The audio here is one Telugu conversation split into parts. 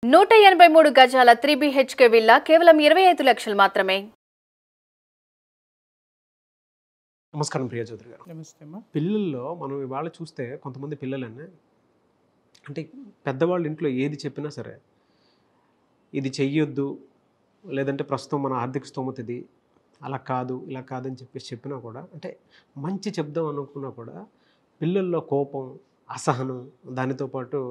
183 గజాల 3 BHK విల్లా కేవలం 25 లక్షలు మాత్రమే. నమస్కారం ప్రియ చౌదరి గారు. నమస్తే అమ్మా. పిల్లల్లో మనం ఇవాళ చూస్తే కొంతమంది పిల్లలనే అంటే పెద్దవాళ్ళ ఇంట్లో ఏది చెప్పినా సరే ఇది చెయ్యొద్దు, లేదంటే ప్రస్తుతం మన ఆర్థిక స్తోమత ఇది, అలా కాదు ఇలా కాదని చెప్పేసి చెప్పినా కూడా, అంటే మంచి చెప్దాం అనుకున్నా కూడా పిల్లల్లో కోపం, అసహనం, దానితో పాటు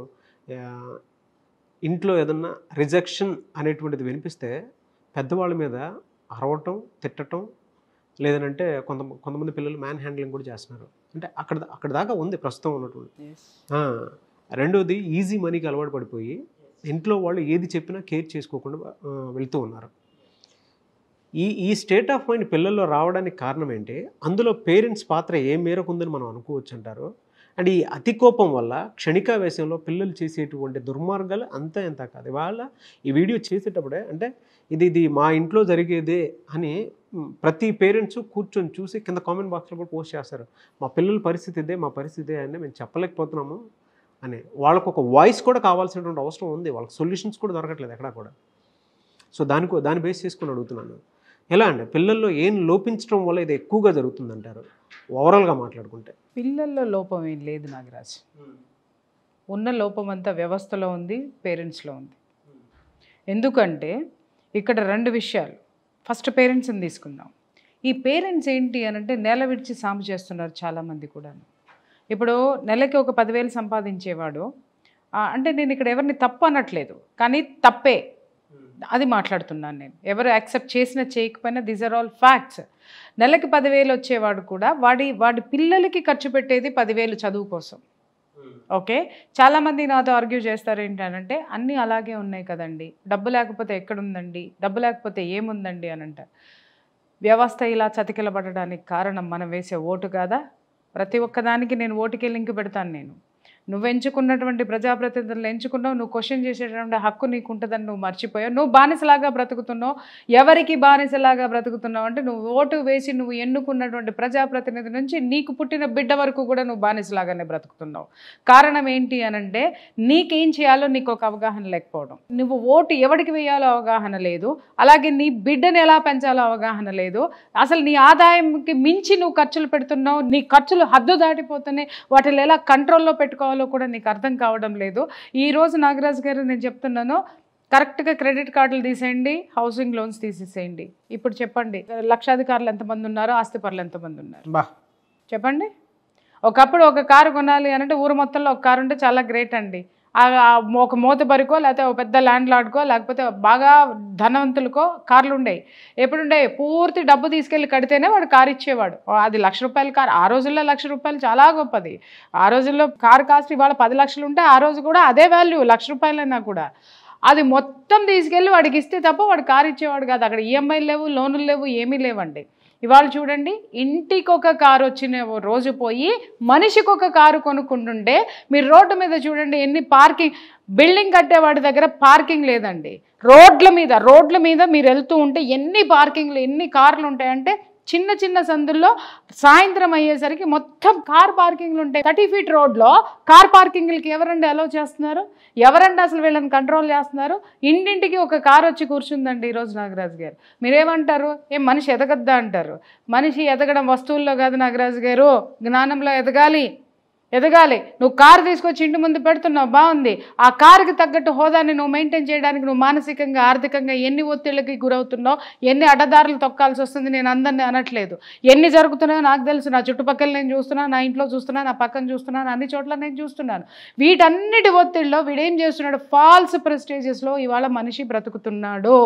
ఇంట్లో ఏదన్నా రిజెక్షన్ అనేటువంటిది వినిపిస్తే పెద్దవాళ్ళ మీద అరవటం, తిట్టడం, లేదనంటే కొంతమంది పిల్లలు మ్యాన్ హ్యాండ్లింగ్ కూడా చేస్తున్నారు. అంటే అక్కడ దాకా ఉంది ప్రస్తుతం ఉన్నటువంటి. రెండోది ఈజీ మనీకి అలవాటు పడిపోయి ఇంట్లో వాళ్ళు ఏది చెప్పినా కేర్ చేసుకోకుండా వెళ్తూ ఉన్నారు. ఈ స్టేట్ ఆఫ్ మైండ్ పిల్లల్లో రావడానికి కారణం ఏంటి? అందులో పేరెంట్స్ పాత్ర ఏ మేరకు ఉందని మనం అనుకోవచ్చు అంటారు. అండ్ ఈ అతి కోపం వల్ల క్షణికావేశంలో పిల్లలు చేసేటువంటి దుర్మార్గాలు అంతా ఎంత కాదు. ఇవాళ ఈ వీడియో చేసేటప్పుడే అంటే ఇది మా ఇంట్లో జరిగేదే అని ప్రతి పేరెంట్స్ కూర్చొని చూసి కింద కామెంట్ బాక్స్లో కూడా పోస్ట్ చేస్తారు. మా పిల్లల పరిస్థితి ఇదే, మా పరిస్థితి ఇదే అని మేము చెప్పలేకపోతున్నాము అని. వాళ్ళకు ఒక వాయిస్ కూడా కావాల్సినటువంటి అవసరం ఉంది. వాళ్ళకి సొల్యూషన్స్ కూడా దొరకట్లేదు ఎక్కడా కూడా. సో దాన్ని బేస్ చేసుకుని అడుగుతున్నాను, ఎలా అండి పిల్లల్లో ఏం లోపించడం వల్ల ఇది ఎక్కువగా జరుగుతుందంటారు ఓవరాల్గా మాట్లాడుకుంటే? పిల్లల్లో లోపం ఏం లేదు నాగరాజ్. ఉన్న లోపం అంతా వ్యవస్థలో ఉంది, పేరెంట్స్లో ఉంది. ఎందుకంటే ఇక్కడ రెండు విషయాలు. ఫస్ట్ పేరెంట్స్ని తీసుకుందాం. ఈ పేరెంట్స్ ఏంటి అని అంటే నెల విడిచి సాము చేస్తున్నారు చాలామంది కూడా. ఇప్పుడు నెలకి ఒక 10,000 సంపాదించేవాడు, అంటే నేను ఇక్కడ ఎవరిని తప్పు అనట్లేదు, కానీ తప్పే అది మాట్లాడుతున్నాను నేను. ఎవరు యాక్సెప్ట్ చేసినా చేయకపోయినా దీస్ ఆర్ ఆల్ ఫ్యాక్ట్స్. నెలకి 10,000 వచ్చేవాడు కూడా వాడి పిల్లలకి ఖర్చు పెట్టేది 10,000 చదువు కోసం. ఓకే, చాలామంది నాతో ఆర్గ్యూ చేస్తారు ఏంటంటే అన్నీ అలాగే ఉన్నాయి కదండి, డబ్బు లేకపోతే ఎక్కడుందండి, డబ్బు లేకపోతే ఏముందండి అని అంటారు. వ్యవస్థ ఇలా చతికిలబడడానికి కారణం మనం వేసే ఓటు కాదా? ప్రతి ఒక్కదానికి నేను ఓటుకే లింక్ పెడతాను. నేను నువ్వు ఎంచుకున్నటువంటి ప్రజాప్రతినిధులను ఎంచుకున్నావు, నువ్వు క్వశ్చన్ చేసేటువంటి హక్కు నీకు ఉంటుందని నువ్వు మర్చిపోయావు. నువ్వు బానిసలాగా బ్రతుకుతున్నావు. ఎవరికి బానిసలాగా బ్రతుకుతున్నావు అంటే నువ్వు ఓటు వేసి నువ్వు ఎన్నుకున్నటువంటి ప్రజాప్రతినిధి నుంచి నీకు పుట్టిన బిడ్డ వరకు కూడా నువ్వు బానిసలాగానే బ్రతుకుతున్నావు. కారణం ఏంటి అనంటే నీకేం చేయాలో నీకు ఒక అవగాహన లేకపోవడం. నువ్వు ఓటు ఎవరికి వేయాలో అవగాహన లేదు, అలాగే నీ బిడ్డను ఎలా పెంచాలో అవగాహన లేదు. అసలు నీ ఆదాయంకి మించి నువ్వు ఖర్చులు పెడుతున్నావు, నీ ఖర్చులు హద్దు దాటిపోతున్నాయి, వాటిని ఎలా కంట్రోల్లో పెట్టుకోవాలో కూడా నీకు అర్థం కావడం లేదు. ఈరోజు నాగరాజు గారు నేను చెప్తున్నాను, కరెక్ట్గా క్రెడిట్ కార్డులు తీసేయండి, హౌసింగ్ లోన్స్ తీసేసేయండి. ఇప్పుడు చెప్పండి, లక్షాధికారులు ఎంతమంది ఉన్నారు, ఆస్తిపరులు ఎంతమంది ఉన్నారు చెప్పండి. ఒకప్పుడు ఒక కారు కొనాలి అంటే ఊరు మొత్తంలో ఒక కారు ఉంటే చాలా గ్రేట్ అండి. ఒక మోతబరికో లేకపోతే ఒక పెద్ద ల్యాండ్ లార్డ్కో లేకపోతే బాగా ధనవంతులకో కార్లు ఉండేవి. ఎప్పుడుండే పూర్తి డబ్బు తీసుకెళ్ళి కడితేనే వాడు కారు ఇచ్చేవాడు. అది ₹1,00,000 కారు. ఆ రోజుల్లో ₹1,00,000 చాలా గొప్పది. ఆ రోజుల్లో కారు కాస్ట్ ఇవాళ 10 లక్షలు ఉంటే ఆ రోజు కూడా అదే వాల్యూ, ₹1,00,000 కూడా. అది మొత్తం తీసుకెళ్ళి వాడికి ఇస్తే తప్ప వాడు కారు ఇచ్చేవాడు కాదు. అక్కడ ఈఎంఐలు లేవు, లోన్లు లేవు, ఏమీ లేవండి. ఇవాళ చూడండి, ఇంటికి ఒక కారు వచ్చిన రోజు పోయి మనిషికి ఒక కారు కొనుక్కుంటుంటే మీరు రోడ్డు మీద చూడండి ఎన్ని పార్కింగ్, బిల్డింగ్ కట్టేవాడి దగ్గర పార్కింగ్ లేదండి. రోడ్ల మీద మీరు వెళ్తూ ఉంటే ఎన్ని పార్కింగ్లు, ఎన్ని కార్లు ఉంటాయంటే చిన్న చిన్న సందుల్లో సాయంత్రం అయ్యేసరికి మొత్తం కార్ పార్కింగ్లు ఉంటాయి. 30 ఫీట్ రోడ్లో కార్ పార్కింగ్లకి ఎవరండి అలౌ చేస్తున్నారు? ఎవరండి అసలు వీళ్ళని కంట్రోల్ చేస్తున్నారు? ఇంటింటికి ఒక కారు వచ్చి కూర్చుందండి ఈరోజు నాగరాజు గారు. మీరేమంటారు? మనిషి ఎదగద్దా అంటారు. మనిషి ఎదగడం వస్తువుల్లో కాదు నాగరాజు గారు, జ్ఞానంలో ఎదగాలి. నువ్వు కారు తీసుకొచ్చి ఇంటి ముందు పెడుతున్నావు, బాగుంది. ఆ కారుకి తగ్గట్టు హోదాన్ని నువ్వు మెయింటైన్ చేయడానికి నువ్వు మానసికంగా, ఆర్థికంగా ఎన్ని ఒత్తిళ్ళకి గురవుతున్నావు, ఎన్ని అడ్డదారులు తొక్కాల్సి వస్తుంది. నేను అందరినీ అనట్లేదు, ఎన్ని జరుగుతున్నాయో నాకు తెలుసు. నా చుట్టుపక్కల నేను చూస్తున్నాను, నా ఇంట్లో చూస్తున్నాను, నా పక్కన చూస్తున్నాను, అన్ని చోట్ల నేను చూస్తున్నాను. వీటన్నిటి ఒత్తిడిలో వీడేం చేస్తున్నాడు? ఫాల్స్ ప్రెస్టేజెస్లో ఇవాళ మనిషి బ్రతుకుతున్నాడు.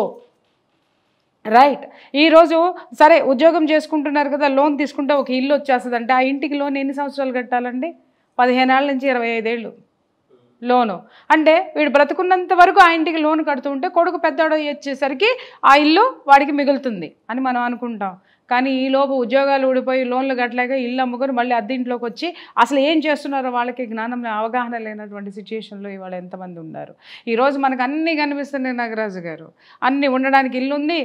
రైట్. ఈరోజు సరే ఉద్యోగం చేసుకుంటున్నారు కదా, లోన్ తీసుకుంటే ఒక ఇల్లు వచ్చేస్తుంది అంటే ఆ ఇంటికి లోన్ ఎన్ని సంవత్సరాలు కట్టాలండి? 15 ఏళ్ళ నుంచి 25 ఏళ్ళు లోను. అంటే వీడు బ్రతుకున్నంత వరకు ఆ ఇంటికి లోన్ కడుతూ ఉంటే కొడుకు పెద్దవాడు వచ్చేసరికి ఆ ఇల్లు వాడికి మిగులుతుంది అని మనం అనుకుంటాం. కానీ ఈలోపు ఉద్యోగాలు ఊడిపోయి లోన్లు కట్టలేక ఇల్లు అమ్ముకొని మళ్ళీ అద్దెంట్లోకి వచ్చి అసలు ఏం చేస్తున్నారో వాళ్ళకి జ్ఞానం, అవగాహన లేనటువంటి సిచ్యుయేషన్లో ఇవాళ ఎంతమంది ఉన్నారు. ఈరోజు మనకు అన్నీ కనిపిస్తున్నాయి నాగరాజు గారు. అన్నీ ఉండడానికి ఇల్లు ఉంది,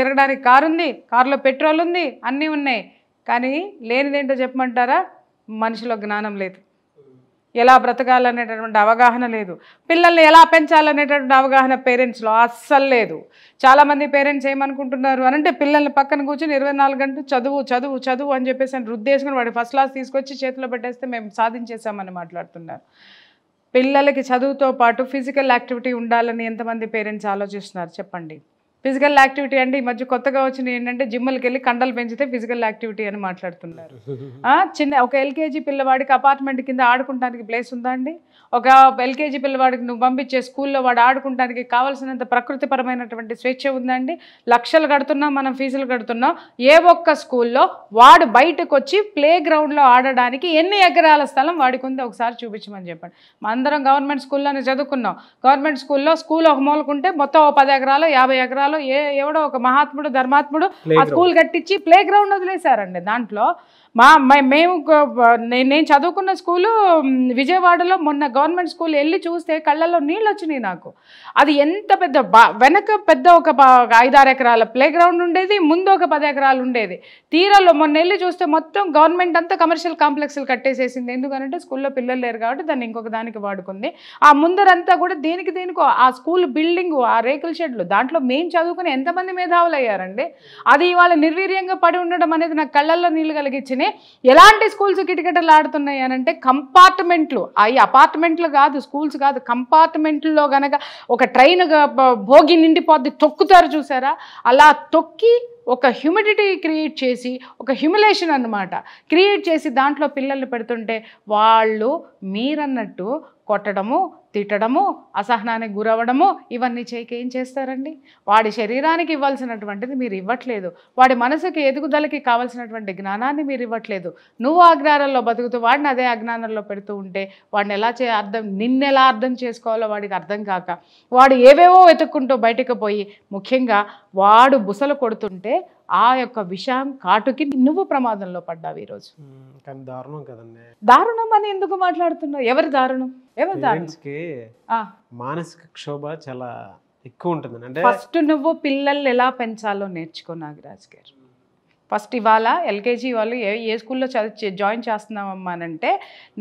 తిరగడానికి కారు ఉంది, కారులో పెట్రోల్ ఉంది, అన్నీ ఉన్నాయి. కానీ లేనిదేంటో చెప్పమంటారా? మనిషిలో జ్ఞానం లేదు. ఎలా బ్రతకాలనేటటువంటి అవగాహన లేదు, పిల్లల్ని ఎలా పెంచాలనేటటువంటి అవగాహన పేరెంట్స్లో అస్సలు లేదు. చాలామంది పేరెంట్స్ ఏమనుకుంటున్నారు అనంటే పిల్లల్ని పక్కన కూర్చొని 24 గంటలు చదువు చదువు చదువు అని చెప్పేసి అని రుద్దేసుకుని వాడి ఫస్ట్ క్లాస్ తీసుకొచ్చి చేతిలో పెట్టేస్తే మేము సాధించేసామని మాట్లాడుతున్నారు. పిల్లలకి చదువుతో పాటు ఫిజికల్ యాక్టివిటీ ఉండాలని ఎంతమంది పేరెంట్స్ ఆలోచిస్తున్నారు చెప్పండి? ఫిజికల్ యాక్టివిటీ అంటే ఈ మధ్య కొత్తగా వచ్చిన ఏంటంటే జిమ్లకి వెళ్ళి కండలు పెంచితే ఫిజికల్ యాక్టివిటీ అని మాట్లాడుతున్నారు. ఒక ఎల్కేజీ పిల్లవాడికి అపార్ట్మెంట్ కింద ఆడుకుంటానికి ప్లేస్ ఉందా అండి? ఒక ఎల్కేజీ పిల్లవాడికి నువ్వు పంపించే స్కూల్లో వాడు ఆడుకుంటానికి కావాల్సినంత ప్రకృతిపరమైనటువంటి స్వేచ్ఛ ఉందండి? లక్షలు కడుతున్నాం, మనం ఫీజులు కడుతున్నాం. ఏ ఒక్క స్కూల్లో వాడు బయటకు వచ్చి ప్లే గ్రౌండ్లో ఆడడానికి ఎన్ని ఎకరాల స్థలం వాడికి ఉంది ఒకసారి చూపించమని చెప్పండి. అందరం గవర్నమెంట్ స్కూల్లోనే చదువుకున్నాం. గవర్నమెంట్ స్కూల్ ఒక మూలకుంటే మొత్తం 10 ఎకరాలు 50 ఎకరాలు ఎవడో ఒక మహాత్ముడు ధర్మాత్ముడు ఆ స్కూల్ కట్టించి ప్లే గ్రౌండ్ వదిలేశారండి. దాంట్లో నేను చదువుకున్న స్కూలు విజయవాడలో మొన్న గవర్నమెంట్ స్కూల్ వెళ్ళి చూస్తే కళ్ళల్లో నీళ్ళు వచ్చినాయి నాకు. అది ఎంత పెద్ద వెనక పెద్ద ఒక 5-6 ఎకరాల ప్లే గ్రౌండ్ ఉండేది, ముందు ఒక 10 ఎకరాలు ఉండేది. తీరాలో మొన్న వెళ్ళి చూస్తే మొత్తం గవర్నమెంట్ అంతా కమర్షియల్ కాంప్లెక్స్లు కట్టేసేసింది. ఎందుకంటే స్కూల్లో పిల్లలు లేరు కాబట్టి దాన్ని ఇంకొక దానికి వాడుకుంది. ఆ ముందరంతా కూడా దేనికో ఆ స్కూల్ బిల్డింగు, ఆ రేకుల షెడ్లు, దాంట్లో మేము చదువుకుని ఎంతమంది మేధావులు అయ్యారండి. అది ఇవాళ నిర్వీర్యంగా పడి ఉండడం అనేది నాకు కళ్ళల్లో నీళ్ళు కలిగించింది. ఎలాంటి స్కూల్స్ కిటకిటలు ఆడుతున్నాయి అనంటే కంపార్ట్మెంట్లు, అవి అపార్ట్మెంట్లు కాదు, స్కూల్స్ కాదు, కంపార్ట్మెంట్లో గనక ఒక ట్రైన్ భోగి నిండిపోద్ది తొక్కుతారు చూసారా, అలా తొక్కి ఒక హ్యూమిడిటీ క్రియేట్ చేసి, ఒక హ్యూమిలేషన్ అన్నమాట క్రియేట్ చేసి దాంట్లో పిల్లల్ని పెడుతుంటే వాళ్ళు మీరన్నట్టు కొట్టడము, తిట్టడము, అసహనానికి గురవడము ఇవన్నీ చేయక ఏం చేస్తారండి? వాడి శరీరానికి ఇవ్వాల్సినటువంటిది మీరు ఇవ్వట్లేదు, వాడి మనసుకి ఎదుగుదలకి కావాల్సినటువంటి జ్ఞానాన్ని మీరు ఇవ్వట్లేదు. నువ్వు అజ్ఞానంలో బతుకుతూ వాడిని అదే అజ్ఞానంలో పెడుతూ ఉంటే వాడిని నిన్నెలా అర్థం చేసుకోవాలో వాడికి అర్థం కాక వాడు ఏవేవో వెతుక్కుంటూ బయటకు పోయి, ముఖ్యంగా వాడు బుసలు కొడుతుంటే ఆ యొక్క విషయం కాటుకి నువ్వు ప్రమాదంలో పడ్డావు ఈరోజు. కానీ దారుణం కదండి. దారుణం అని ఎందుకు మాట్లాడుతున్నావు? ఎవరి దారుణం? మానసిక క్షోభ చాలా ఎక్కువ ఉంటుంది. అంటే ఫస్ట్ నువ్వు పిల్లల్ని ఎలా పెంచాలో నేర్చుకో నాగరాజ్ గారు. ఫస్ట్ ఇవాళ ఎల్కేజీ వాళ్ళు ఏ స్కూల్లో జాయిన్ చేస్తున్నామమ్మా అంటే,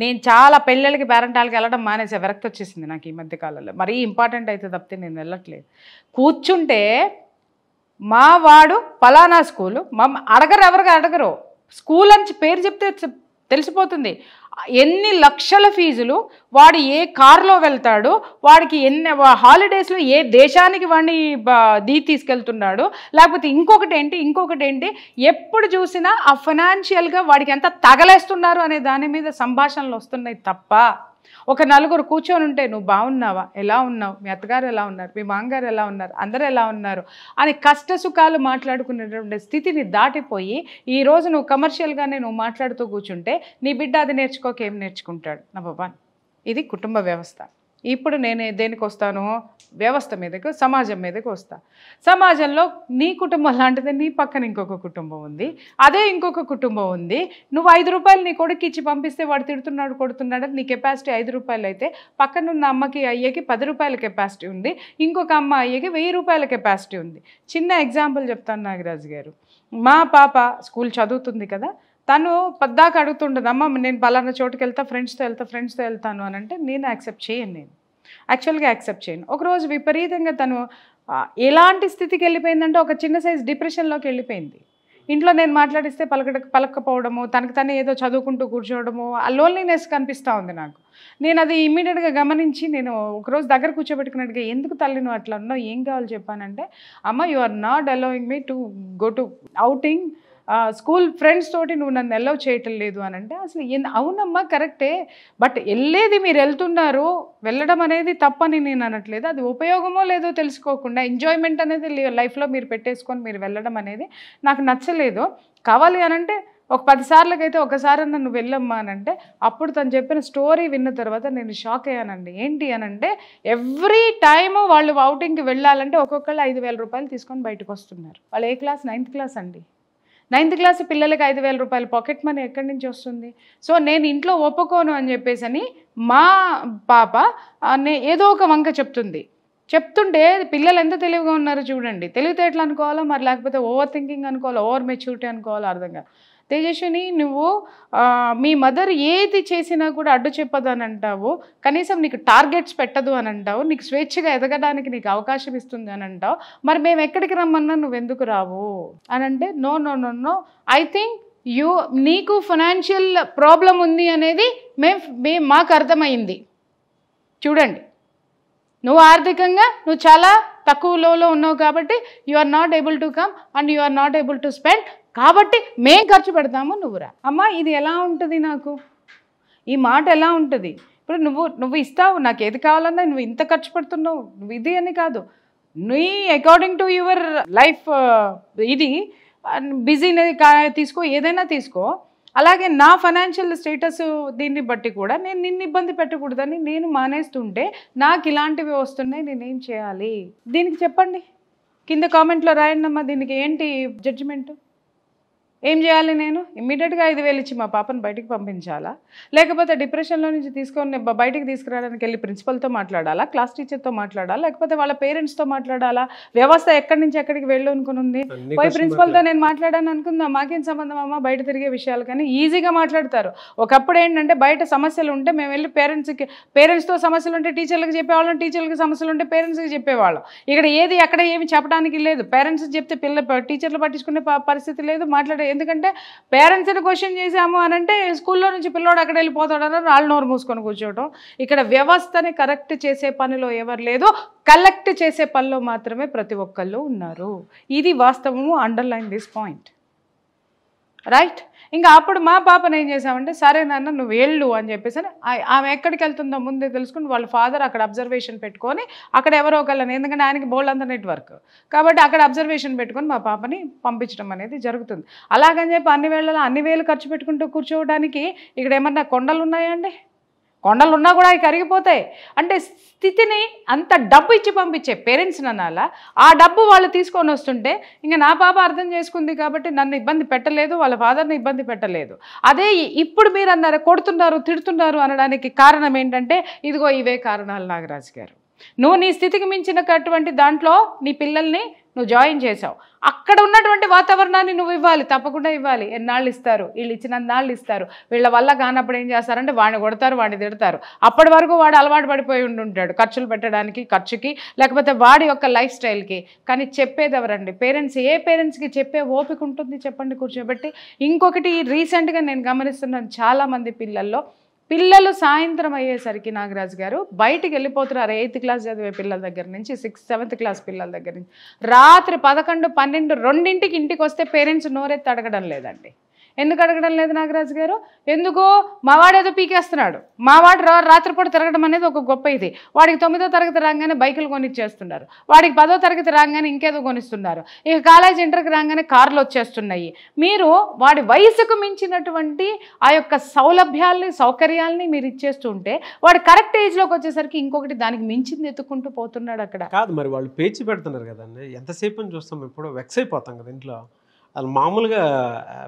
నేను చాలా పెళ్ళిళ్ళకి పేరెంటాలకి వెళ్ళడం మానేసే విరక్తి వచ్చేసింది నాకు ఈ మధ్య కాలంలో. మరీ ఇంపార్టెంట్ అయితే తప్పితే నేను వెళ్ళట్లేదు. కూర్చుంటే మా వాడు ఫలానా స్కూలు ఎవరికి అడగరు, స్కూల్ అని పేరు చెప్తే తెలిసిపోతుంది. ఎన్ని లక్షల ఫీజులు, వాడు ఏ కారులో వెళ్తాడు, వాడికి ఎన్ని హాలిడేస్లో ఏ దేశానికి వాడిని తీసుకెళ్తున్నాడు, లేకపోతే ఇంకొకటి ఏంటి ఎప్పుడు చూసినా ఆ ఫైనాన్షియల్గా వాడికి ఎంత తగలేస్తున్నారు అనే దాని మీద సంభాషణలు వస్తున్నాయి తప్ప ఒక నలుగురు కూర్చొని ఉంటే నువ్వు బాగున్నావా, ఎలా ఉన్నావు, మీ అత్తగారు ఎలా ఉన్నారు, మీ మామగారు ఎలా ఉన్నారు, అందరూ ఎలా ఉన్నారు అని కష్ట సుఖాలు మాట్లాడుకునేటువంటి స్థితిని దాటిపోయి ఈరోజు నువ్వు కమర్షియల్గానే నువ్వు మాట్లాడుతూ కూర్చుంటే నీ బిడ్డ అది నేర్చుకోక ఏం నేర్చుకుంటాడు? నెంబర్ 1 ఇది కుటుంబ వ్యవస్థ. ఇప్పుడు నేను దేనికి వస్తాను? వ్యవస్థ మీదకు, సమాజం మీదకు వస్తా. సమాజంలో నీ కుటుంబం లాంటిది నీ పక్కన ఇంకొక కుటుంబం ఉంది, అదే ఇంకొక కుటుంబం ఉంది. నువ్వు 5 రూపాయలు నీ కొడుకు ఇచ్చి పంపిస్తే వాడు తిడుతున్నాడు కొడుతున్నాడు, నీ కెపాసిటీ 5 రూపాయలు అయితే పక్కనున్న అమ్మకి అయ్యేకి 10 రూపాయల కెపాసిటీ ఉంది, ఇంకొక అమ్మ అయ్యేకి 1000 రూపాయల కెపాసిటీ ఉంది. చిన్న ఎగ్జాంపుల్ చెప్తాను నాగరాజు గారు. మా పాప స్కూల్ చదువుతుంది కదా, తను పద్దాక అడుగుతుండదు, అమ్మ నేను పలానా చోటుకి వెళ్తా, ఫ్రెండ్స్తో వెళ్తాను అని అంటే నేను యాక్సెప్ట్ చేయను. ఒకరోజు విపరీతంగా తను ఎలాంటి స్థితికి వెళ్ళిపోయిందంటే ఒక చిన్న సైజ్ డిప్రెషన్లోకి వెళ్ళిపోయింది. ఇంట్లో నేను మాట్లాడిస్తే పలకపోవడము, తనకు తనే ఏదో చదువుకుంటూ కూర్చోవడము, ఆ లోన్లీనెస్ కనిపిస్తూ ఉంది నాకు. నేను అది ఇమ్మీడియట్గా గమనించి నేను ఒకరోజు దగ్గర కూర్చోబెట్టుకున్నట్టుగా, ఎందుకు తల్లి నువ్వు అట్లా ఉన్నావు, ఏం కావాలి చెప్పానంటే, అమ్మ you are not allowing me to go to outing, school friends తోటి నువ్వు నన్ను అలౌ చేయటం లేదు అని అంటే, అసలు అవునమ్మా కరెక్టే, బట్ వెళ్ళేది మీరు వెళ్తున్నారు, వెళ్ళడం అనేది తప్పని నేను అనట్లేదు, అది ఉపయోగమో లేదో తెలుసుకోకుండా ఎంజాయ్మెంట్ అనేది లైఫ్లో మీరు పెట్టేసుకొని మీరు వెళ్ళడం అనేది నాకు నచ్చలేదు. కావాలి అనంటే ఒక 10 సార్లకైతే ఒకసారి నువ్వు వెళ్ళమ్మా అని అంటే, అప్పుడు తను చెప్పిన స్టోరీ విన్న తర్వాత నేను షాక్ అయ్యానండి. ఏంటి అనంటే, ఎవ్రీ టైము వాళ్ళు అవుటింగ్కి వెళ్ళాలంటే ఒక్కొక్కళ్ళు 5,000 రూపాయలు తీసుకొని బయటకు వస్తున్నారు. వాళ్ళు ఏ క్లాస్? 9th క్లాస్ అండి. 9th క్లాస్ పిల్లలకి 5,000 రూపాయలు పాకెట్ మనీ ఎక్కడి నుంచి వస్తుంది? సో నేను ఇంట్లో ఒప్పుకోను అని చెప్పేసి మా పాప ఏదో ఒక వంక చెప్తుంటే పిల్లలు ఎంత తెలివిగా ఉన్నారో చూడండి. తెలివితేటలు అనుకోవాలో మరి లేకపోతే ఓవర్ థింకింగ్ అనుకోవాలో, ఓవర్ మెచ్యూరిటీ అనుకోవాలో అర్థం కాదు. తేజస్విని నువ్వు మీ మదర్ ఏది చేసినా కూడా అడ్డు చెప్పదు అని అంటావు, కనీసం నీకు టార్గెట్స్ పెట్టదు అని అంటావు, నీకు స్వేచ్ఛగా ఎదగడానికి నీకు అవకాశం ఇస్తుంది అని అంటావు, మరి మేము ఎక్కడికి రమ్మన్నా నువ్వు ఎందుకు రావు అని అంటే no no no no I think నీకు ఫైనాన్షియల్ ప్రాబ్లం ఉంది అనేది మాకు అర్థమైంది. చూడండి, నువ్వు ఆర్థికంగా నువ్వు చాలా తక్కువ లోలో ఉన్నావు కాబట్టి you are not able to come and you are not able to spend, కాబట్టి మేం ఖర్చు పెడతాము నువ్వురా. అమ్మ ఇది ఎలా ఉంటుంది, నాకు ఈ మాట ఎలా ఉంటుంది? ఇప్పుడు నువ్వు ఇస్తావు, నాకు ఏది కావాలన్నా నువ్వు ఇంత ఖర్చు పెడుతున్నావు, నువ్వు ఇది అని కాదు, నీ అకార్డింగ్ టు యువర్ లైఫ్ ఇది బిజీని తీసుకో, ఏదైనా తీసుకో. అలాగే నా ఫైనాన్షియల్ స్టేటస్ దీన్ని బట్టి కూడా నేను నిన్ను ఇబ్బంది పెట్టకూడదని నేను మానేస్తుంటే నాకు ఇలాంటివి వస్తున్నాయి, నేనేం చేయాలి? దీనికి చెప్పండి, కింద కామెంట్లో రాయండి అమ్మా. దీనికి ఏంటి జడ్జిమెంటు? ఏం చేయాలి? నేను ఇమ్మీడియట్గా 5,000 ఇచ్చి మా పాపను బయటికి పంపించాలా, లేకపోతే డిప్రెషన్లో నుంచి తీసుకొని బయటికి తీసుకురావడానికి వెళ్ళి ప్రిన్సిపల్తో మాట్లాడాలా, క్లాస్ టీచర్తో మాట్లాడాలా, లేకపోతే వాళ్ళ పేరెంట్స్తో మాట్లాడాలా? వ్యవస్థ ఎక్కడి నుంచి ఎక్కడికి వెళ్ళు అనుకుని పోయి ప్రిన్సిపల్తో నేను మాట్లాడాను అనుకుందా, మాకేం సంబంధం అమ్మా బయట తిరిగే విషయాలు. కానీ ఈజీగా మాట్లాడతారు. ఒకప్పుడు ఏంటంటే బయట సమస్యలు ఉంటే మేము వెళ్ళి పేరెంట్స్తో సమస్యలు ఉంటే టీచర్లకు చెప్పేవాళ్ళం, టీచర్లకు సమస్యలు ఉంటే పేరెంట్స్కి చెప్పేవాళ్ళం. ఇక్కడ ఏది ఎక్కడ ఏమి చెప్పడానికి లేదు. పేరెంట్స్ చెప్తే టీచర్లు పట్టించుకునే పరిస్థితి లేదు, మాట్లాడే. ఎందుకంటే పేరెంట్స్ని క్వశ్చన్ చేసాము అని అంటే స్కూల్లో నుంచి పిల్లోడు అక్కడ వెళ్ళిపోతాడని వాళ్ళు నోరు మూసుకొని కూర్చోవటం. ఇక్కడ వ్యవస్థని కరెక్ట్ చేసే పనిలో ఎవరు లేదు, కలెక్ట్ చేసే పనిలో మాత్రమే ప్రతి ఒక్కళ్ళు ఉన్నారు. ఇది వాస్తవము. Underline this point, right? ఇంకా అప్పుడు మా పాపను ఏం చేసామంటే, సరే నాన్న నువ్వు వెళ్ళు అని చెప్పేసి ఆమె ఎక్కడికి వెళ్తుందో ముందే తెలుసుకుని వాళ్ళ ఫాదర్ అక్కడ అబ్జర్వేషన్ పెట్టుకొని అక్కడ ఎవరో ఒకళ్ళని, ఎందుకంటే ఆయనకి బోల్డ్ అంత నెట్వర్క్ కాబట్టి అక్కడ అబ్జర్వేషన్ పెట్టుకొని మా పాపని పంపించడం అనేది జరుగుతుంది. అలాగని చెప్పి అన్ని వేళలో అన్ని వేలు ఖర్చు పెట్టుకుంటూ కూర్చోవడానికి ఇక్కడ ఏమన్నా కొండలు ఉన్నాయండి? కొండలు ఉన్నా కూడా అవి కరిగిపోతాయి. అంటే స్థితిని అంత డబ్బు ఇచ్చి పంపించే పేరెంట్స్ అనాలా, ఆ డబ్బు వాళ్ళు తీసుకొని వస్తుంటే ఇంకా నా పాప అర్థం చేసుకుంది కాబట్టి నన్ను ఇబ్బంది పెట్టలేదు, వాళ్ళ ఫాదర్ని ఇబ్బంది పెట్టలేదు. అదే ఇప్పుడు మీరు అన్నారు కొడుతున్నారు తిడుతున్నారు అనడానికి కారణం ఏంటంటే ఇదిగో ఇవే కారణాలు. నాగరాజు గారు, నువ్వు నీ స్థితికి మించినటువంటి దాంట్లో నీ పిల్లల్ని నువ్వు జాయిన్ చేసావు. అక్కడ ఉన్నటువంటి వాతావరణాన్ని నువ్వు ఇవ్వాలి, తప్పకుండా ఇవ్వాలి. ఎన్నాళ్ళు ఇస్తారు? వీళ్ళు ఇచ్చినన్నాళ్ళు ఇస్తారు. వీళ్ళ వల్ల కానప్పుడు ఏం చేస్తారంటే వాడిని కొడతారు, వాడిని తిడతారు. అప్పటి వరకు వాడు అలవాటు పడిపోయి ఉంటాడు ఖర్చులు పెట్టడానికి, ఖర్చుకి, లేకపోతే వాడి యొక్క లైఫ్ స్టైల్కి. కానీ చెప్పేది ఎవరండి? పేరెంట్స్. ఏ పేరెంట్స్కి చెప్పే ఓపిక ఉంటుంది చెప్పండి కూర్చోబెట్టి? ఇంకొకటి రీసెంట్గా నేను గమనిస్తున్నాను, చాలామంది పిల్లలు సాయంత్రం అయ్యేసరికి నాగరాజు గారు బయటికి వెళ్ళిపోతున్నారు. 8th క్లాస్ చదివే పిల్లల దగ్గర నుంచి 6th 7th క్లాస్ పిల్లల దగ్గర నుంచి రాత్రి 11, 12, 2ంటికి ఇంటికి వస్తే పేరెంట్స్ నోరెత్తి అడగడం లేదండి. ఎందుకు అడగడం లేదు నాగరాజు గారు? ఎందుకో మావాడేదో పీకేస్తున్నాడు, మావాడు రాత్రిపూట తిరగడం అనేది ఒక గొప్ప ఇది. వాడికి 9వ తరగతి రాగానే బైకులు కొనిచ్చేస్తున్నారు, వాడికి 10వ తరగతి రాగానే ఇంకేదో కొనిస్తున్నారు, ఇక కాలేజ్ ఇంటర్కి రాగానే కార్లు వచ్చేస్తున్నాయి. మీరు వాడి వయసుకు మించినటువంటి ఆ యొక్క సౌలభ్యాల్ని సౌకర్యాల్ని మీరు ఇచ్చేస్తుంటే వాడు కరెక్ట్ ఏజ్లోకి వచ్చేసరికి ఇంకొకటి దానికి మించింది ఎత్తుకుంటూ పోతున్నాడు. అక్కడ కాదు మరి వాళ్ళు పేచి పెడుతున్నారు కదండి, ఎంతసేపు అని చూస్తాం, ఇప్పుడు వెక్స్ అయిపోతాం కదా ఇంట్లో. అది మామూలుగా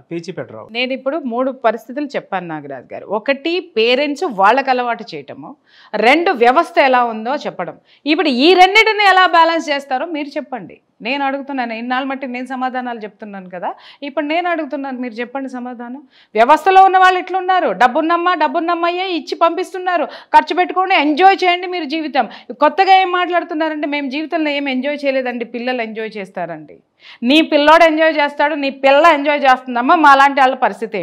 పేచి పెట్టరు. నేను ఇప్పుడు 3 పరిస్థితులు చెప్పాను నాగరాజు గారు. 1 పేరెంట్స్ వాళ్ళకి అలవాటు చేయటము, 2 వ్యవస్థ ఎలా ఉందో చెప్పడం. ఇప్పుడు ఈ రెండింటిని ఎలా బ్యాలెన్స్ చేస్తారో మీరు చెప్పండి. నేను అడుగుతున్నాను, ఇన్నాళ్ళు మట్టి నేను సమాధానాలు చెప్తున్నాను కదా, ఇప్పుడు నేను అడుగుతున్నాను, మీరు చెప్పండి సమాధానం. వ్యవస్థలో ఉన్న వాళ్ళు ఇట్లున్నారు, డబ్బున్నమ్మయ్యే ఇచ్చి పంపిస్తున్నారు, ఖర్చు పెట్టుకోండి, ఎంజాయ్ చేయండి మీరు జీవితం. కొత్తగా ఏం మాట్లాడుతున్నారంటే మేము జీవితంలో ఏం ఎంజాయ్ చేయలేదండి, పిల్లలు ఎంజాయ్ చేస్తారండి. నీ పిల్లోడు ఎంజాయ్ చేస్తాడు, నీ పిల్ల ఎంజాయ్ చేస్తుందమ్మా, మా లాంటి వాళ్ళ పరిస్థితి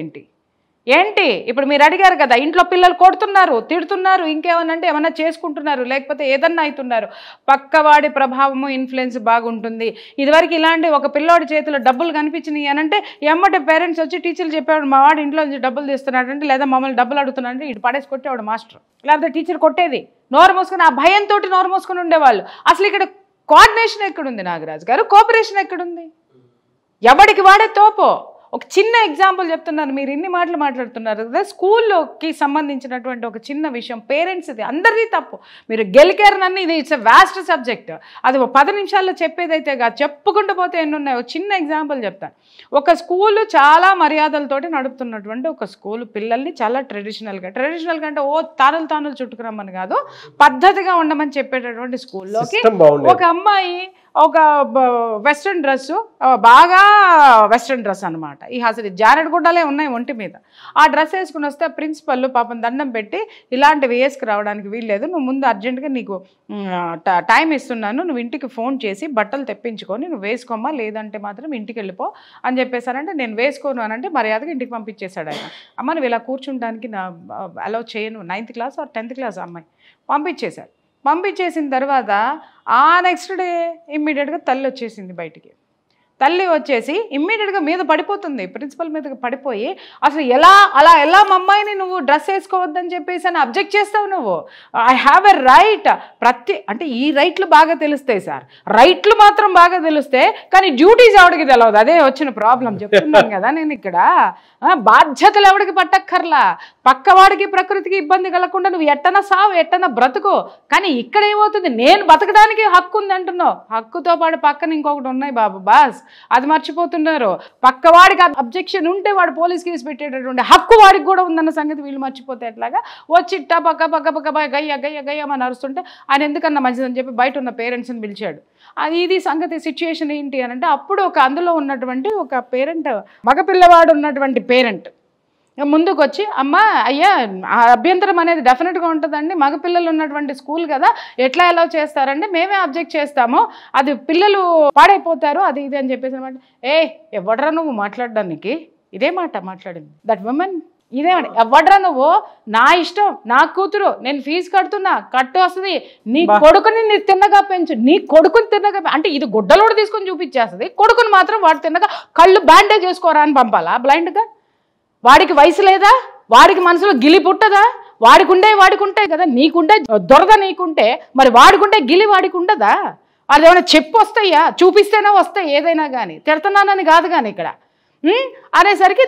ఏంటి? ఇప్పుడు మీరు అడిగారు కదా, ఇంట్లో పిల్లలు కొడుతున్నారు, తిడుతున్నారు, ఇంకేమనంటే ఏమన్నా చేసుకుంటున్నారు, లేకపోతే ఏదన్నా అవుతున్నారు. పక్కవాడి ప్రభావము ఇన్ఫ్లుయెన్స్ బాగుంటుంది. ఇదివరకు ఇలాంటి ఒక పిల్లోడి చేతిలో డబ్బులు కనిపించినాయి అనంటే ఎమ్మటే పేరెంట్స్ వచ్చి టీచర్లు చెప్పేవాడు, మా వాడు ఇంట్లో నుంచి డబ్బులు తీస్తున్నాడంటే, లేదా మమ్మల్ని డబ్బులు అడుగుతున్నాడంటే ఇటు పడేసి కొట్టేవాడు మాస్టర్, లేకపోతే టీచర్ కొట్టేది. నోరు మూసుకొని ఆ భయంతో నోరు మూసుకొని ఉండేవాళ్ళు. అసలు ఇక్కడ కోఆర్డినేషన్ ఎక్కడుంది నాగరాజు గారు? కోఆపరేషన్ ఎక్కడుంది? ఎవడికి వాడే తోపో. ఒక చిన్న ఎగ్జాంపుల్ చెప్తున్నాను, మీరు ఇన్ని మాటలు మాట్లాడుతున్నారు కదా, స్కూల్లోకి సంబంధించినటువంటి ఒక చిన్న విషయం, పేరెంట్స్ ఇది అందరిది తప్పు. మీరు గెలికారనన్నీ, ఇది ఇట్స్ ఎ వాస్ట్ సబ్జెక్ట్, అది 10 నిమిషాల్లో చెప్పేదైతే కాదు, చెప్పుకుంటూ పోతే ఎన్ని ఉన్నాయి. ఒక చిన్న ఎగ్జాంపుల్ చెప్తాను. ఒక స్కూలు చాలా మర్యాదలతోటి నడుపుతున్నటువంటి ఒక స్కూల్ పిల్లల్ని చాలా ట్రెడిషనల్గా అంటే తానులు చుట్టుకురమ్మని కాదు, పద్ధతిగా ఉండమని చెప్పేటటువంటి స్కూల్లోకి ఒక అమ్మాయి ఒక వెస్ట్రన్ డ్రెస్సు, బాగా వెస్ట్రన్ డ్రెస్ అనమాట. ఈ అసలు జారెడ్ గుడ్డలే ఉన్నాయి ఒంటి మీద. ఆ డ్రెస్ వేసుకుని వస్తే ప్రిన్సిపల్ పాపం దండం పెట్టి, ఇలాంటివి వేసుకురావడానికి వీల్లేదు, నువ్వు ముందు అర్జెంటుగా నీకు టైం ఇస్తున్నాను, నువ్వు ఇంటికి ఫోన్ చేసి బట్టలు తెప్పించుకొని నువ్వు వేసుకోమ్మా, లేదంటే మాత్రం ఇంటికి వెళ్ళిపో అని చెప్పేశారంటే, నేను వేసుకోను అని అంటే మర్యాదగా ఇంటికి పంపించేశాడు ఆయన. అమ్మ నువ్వు ఇలా కూర్చుంటానికి నా అలౌ చేయను, 9th class are 10th class అమ్మాయి. పంపించేశాడు. పంపించేసిన తర్వాత ఆ నెక్స్ట్ డే ఇమ్మీడియట్గా తల్లి వచ్చేసింది బయటికి. తల్లి వచ్చేసి ఇమ్మీడియట్గా మీద పడిపోతుంది, ప్రిన్సిపల్ మీదకి పడిపోయి, అసలు ఎలా మా అమ్మాయిని నువ్వు డ్రెస్ వేసుకోవద్దని చెప్పేసి అని అబ్జెక్ట్ చేస్తావు నువ్వు. I have a right. అంటే ఈ రైట్లు బాగా తెలుస్తాయి సార్, రైట్లు మాత్రం బాగా తెలుస్తే, కానీ డ్యూటీస్ ఎవడికి తెలియదు. అదే వచ్చిన ప్రాబ్లం చెప్తున్నాను కదా నేను ఇక్కడ. బాధ్యతలు ఎవడికి పట్టక్కర్లా, పక్కవాడికి ప్రకృతికి ఇబ్బంది కలగకుండా నువ్వు ఎట్టన సావు, ఎట్టన బ్రతుకు. కానీ ఇక్కడ ఏమవుతుంది, నేను బతకడానికి హక్కు ఉంది అంటున్నావు, హక్కుతో పాటు పక్కన ఇంకొకటి ఉన్నాయి బాబు బాస్, అది మర్చిపోతున్నారు. పక్కవాడికి అబ్జెక్షన్ ఉంటే వాడు పోలీస్ కేసు పెట్టేటటువంటి హక్కు వాడికి కూడా ఉందన్న సంగతి వీళ్ళు మర్చిపోతే ఎట్లాగా. వచ్చి ఇట్టా పక్క గయ్య గయ్య గయ్య అని అరుస్తుంటే ఆయన ఎందుకన్నా మంచిదని చెప్పి బయట ఉన్న పేరెంట్స్ని పిలిచాడు. ఇది సంగతి సిచ్యుయేషన్ ఏంటి అని అంటే, అప్పుడు అందులో ఉన్నటువంటి ఒక పేరెంట్, మగపిల్లవాడు ఉన్నటువంటి పేరెంట్ ముందుకు వచ్చి, అమ్మ అయ్యా అభ్యంతరం అనేది డెఫినెట్గా ఉంటుందండి, మగపిల్లలు ఉన్నటువంటి స్కూల్ కదా, ఎట్లా ఎలా చేస్తారంటే మేమే అబ్జెక్ట్ చేస్తాము, అది పిల్లలు పాడైపోతారు అది ఇది అని చెప్పేసి అనమాట. ఎవడరా నువ్వు మాట్లాడడానికి, ఇదే మాట మాట్లాడింది దట్ ఉమెన్. ఇదేమండి ఎవడరా నువ్వు, నా ఇష్టం, నా కూతురు, నేను ఫీజు కడుతున్నా, కట్టు వస్తుంది, నీ కొడుకుని నీ తిన్నగా పెంచు, నీ కొడుకుని తిన్నగా అంటే ఇది గుడ్డలోడు తీసుకొని చూపించేస్తుంది, కొడుకుని మాత్రం వాడు తిన్నగా కళ్ళు బ్యాండేజ్ చేసుకోరా అని పంపాలా బ్లైండ్గా. వాడికి వయసు లేదా, వాడికి మనసులో గిలి పుట్టదా, వాడికి ఉంటాయి కదా, నీకుంటే దొరద నీకుంటే మరి వాడికుంటే గిలి వాడికి ఉండదా. అది ఏమైనా చెప్పు వస్తాయా, చూపిస్తేనే వస్తాయి ఏదైనా కానీ, తిడుతున్నానని కాదు కానీ ఇక్కడ అనేసరికి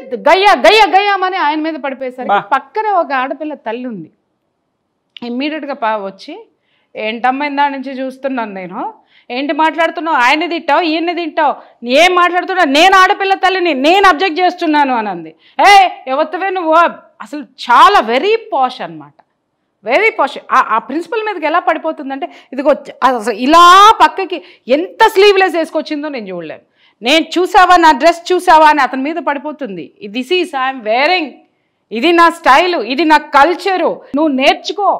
గయ్యమని ఆయన మీద పడిపోయేసరికి పక్కన ఒక ఆడపిల్ల తల్లి ఉంది. ఇమ్మీడియట్గా వచ్చి, ఏంటమ్మాయి దాని నుంచి చూస్తున్నాను నేను, ఏంటి మాట్లాడుతున్నావు, ఆయన్ని తిట్టావు ఈయన్ని తిట్టావు, ఏం మాట్లాడుతున్నావు, నేను ఆడపిల్ల తల్లిని, నేను అబ్జెక్ట్ చేస్తున్నాను అని అంది. ఎవరివే నువ్వు, అసలు చాలా వెరీ పాష్ అనమాట, వెరీ పాష్. ఆ ప్రిన్సిపల్ మీదకి ఎలా పడిపోతుందంటే, ఇదిగో అసలు ఇలా పక్కకి ఎంత స్లీవ్లెస్ వేసుకొచ్చిందో నేను చూడలేను. నేను చూసావా, నా డ్రెస్ చూసావా అని అతని మీద పడిపోతుంది. దిస్ ఈజ్ ఐఎమ్ వేరింగ్, ఇది నా స్టైలు, ఇది నా కల్చరు, నువ్వు నేర్చుకో.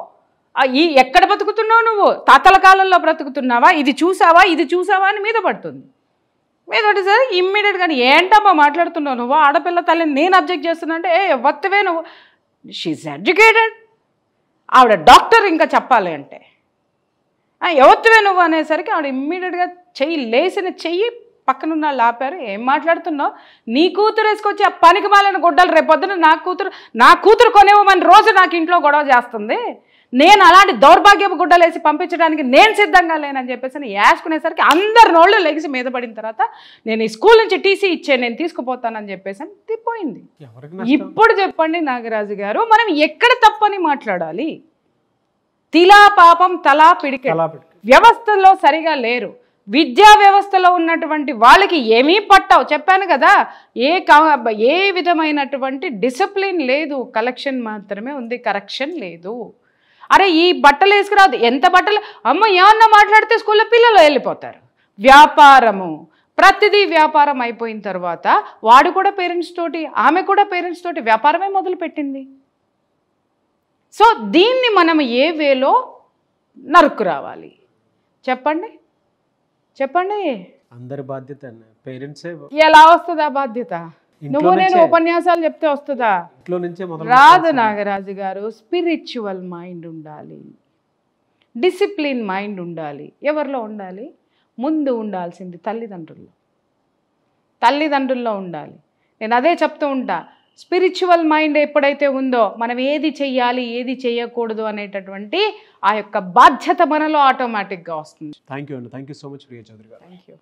ఎక్కడ బతుకుతున్నావు నువ్వు, తాతల కాలంలో బ్రతుకుతున్నావా, ఇది చూసావా అని మీద పడుతుంది. మీద పడేసరి ఇమ్మీడియట్గా ఏంటమ్మా మాట్లాడుతున్నావు నువ్వు, ఆడపిల్ల తల్లిని నేను అబ్జెక్ట్ చేస్తున్నా అంటే, వత్తవే నువ్వు, షీఈ్ ఎడ్యుకేటెడ్, ఆవిడ డాక్టర్ ఇంకా చెప్పాలి అంటే, ఎవత్తవే నువ్వు అనేసరికి ఆవిడ ఇమ్మీడియట్గా లేచిన చెయ్యి పక్కనున్న వాళ్ళు ఆపారు. ఏం మాట్లాడుతున్నావు, నీ కూతురు వేసుకొచ్చి ఆ పనికి మాలిన గుడ్డలు రేపొద్దున నా కూతురు కొనేవమని రోజు నాకు ఇంట్లో గొడవ చేస్తుంది, నేను అలాంటి దౌర్భాగ్యపు గుడ్డలు వేసి పంపించడానికి నేను సిద్ధంగా లేనని చెప్పేసి వేసుకునేసరికి అందరి నోళ్ళు లెగిసి మీద పడిన తర్వాత, నేను ఈ స్కూల్ నుంచి టీసీ ఇచ్చే, నేను తీసుకుపోతానని చెప్పేసి తిప్పోయింది. ఇప్పుడు చెప్పండి నాగరాజు గారు, మనం ఎక్కడ తప్పని మాట్లాడాలి. తిలా పాపం తలా పిడికె, వ్యవస్థలో సరిగా లేరు, విద్యా వ్యవస్థలో ఉన్నటువంటి వాళ్ళకి ఏమీ పట్టావు. చెప్పాను కదా, ఏ విధమైనటువంటి డిసిప్లిన్ లేదు, కలెక్షన్ మాత్రమే ఉంది, కరెక్షన్ లేదు. అరే ఈ బట్టలు వేసుకురాదు, ఎంత బట్టలు, అమ్మ ఏమన్నా మాట్లాడితే స్కూల్లో పిల్లలు వెళ్ళిపోతారు. వ్యాపారము, ప్రతిదీ వ్యాపారం అయిపోయిన తర్వాత వాడు కూడా పేరెంట్స్ తోటి, ఆమె కూడా పేరెంట్స్ తోటి వ్యాపారమే మొదలుపెట్టింది. సో దీన్ని మనం ఏ వేలో నరుక్కు రావాలి చెప్పండి. అందరి బాధ్యత పేరెంట్సే. ఎలా వస్తుందా బాధ్యత, నువ్వు నేను ఉపన్యాసాలు చెప్తే వస్తుందా, ఇంట్లో నుంచే రాదు నాగరాజు గారు. స్పిరిచువల్ మైండ్ ఉండాలి, డిసిప్లిన్ మైండ్ ఉండాలి. ఎవరిలో ఉండాలి, ముందు ఉండాల్సింది తల్లిదండ్రుల్లో ఉండాలి. నేను అదే చెప్తూ ఉంటా, స్పిరిచువల్ మైండ్ ఎప్పుడైతే ఉందో మనం ఏది చెయ్యాలి ఏది చేయకూడదు అనేటటువంటి ఆ యొక్క బాధ్యత మనలో ఆటోమేటిక్గా వస్తుంది. థ్యాంక్ యూ అండి, thank you so much Priya Chaudhary గారు. Thank you.